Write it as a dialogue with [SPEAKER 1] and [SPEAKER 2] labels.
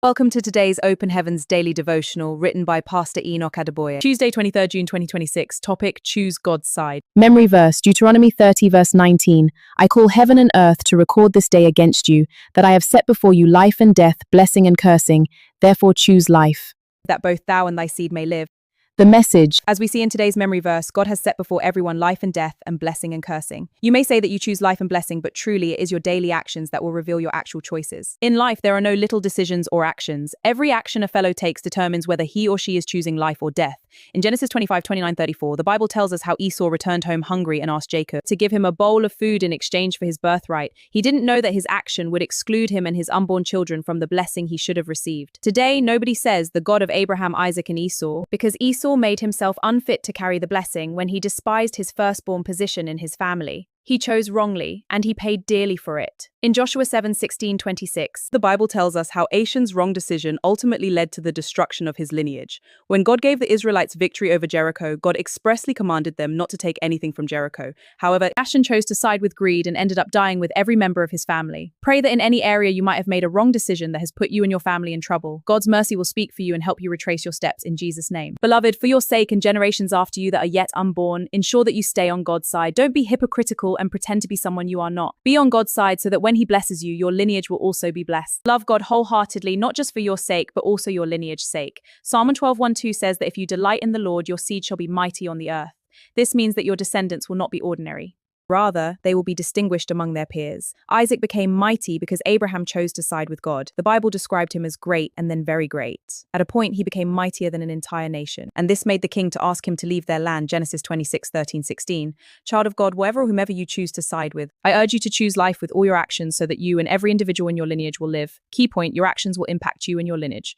[SPEAKER 1] Welcome to today's Open Heavens Daily Devotional, written by Pastor Enoch Adeboye. Tuesday, 23rd June 2026. Topic: Choose God's side.
[SPEAKER 2] Memory verse, Deuteronomy 30 verse 19. I call heaven and earth to record this day against you, that I have set before you life and death, blessing and cursing. Therefore choose life,
[SPEAKER 1] That both thou and thy seed may live.
[SPEAKER 2] The Message.
[SPEAKER 1] As we see in today's memory verse, God has set before everyone life and death and blessing and cursing. You may say that you choose life and blessing, but truly it is your daily actions that will reveal your actual choices. In life, there are no little decisions or actions. Every action a fellow takes determines whether he or she is choosing life or death. In Genesis 25:29-34, the Bible tells us how Esau returned home hungry and asked Jacob to give him a bowl of food in exchange for his birthright. He didn't know that his action would exclude him and his unborn children from the blessing he should have received. Today, nobody says the God of Abraham, Isaac, and Esau, because Esau made himself unfit to carry the blessing when he despised his firstborn position in his family. He chose wrongly, and he paid dearly for it. In Joshua 7:16-26, the Bible tells us how Achan's wrong decision ultimately led to the destruction of his lineage. When God gave the Israelites victory over Jericho, God expressly commanded them not to take anything from Jericho. However, Achan chose to side with greed and ended up dying with every member of his family. Pray that in any area you might have made a wrong decision that has put you and your family in trouble, God's mercy will speak for you and help you retrace your steps in Jesus' name. Beloved, for your sake and generations after you that are yet unborn, ensure that you stay on God's side. Don't be hypocritical and pretend to be someone you are not. Be on God's side so that when he blesses you, your lineage will also be blessed. Love God wholeheartedly, not just for your sake, but also your lineage's sake. Psalm 12:1-2 says that if you delight in the Lord, your seed shall be mighty on the earth. This means that your descendants will not be ordinary. Rather, they will be distinguished among their peers. Isaac became mighty because Abraham chose to side with God. The Bible described him as great and then very great. At a point, he became mightier than an entire nation. And this made the king to ask him to leave their land, Genesis 26:13-16. Child of God, wherever or whomever you choose to side with, I urge you to choose life with all your actions so that you and every individual in your lineage will live. Key point, your actions will impact you and your lineage.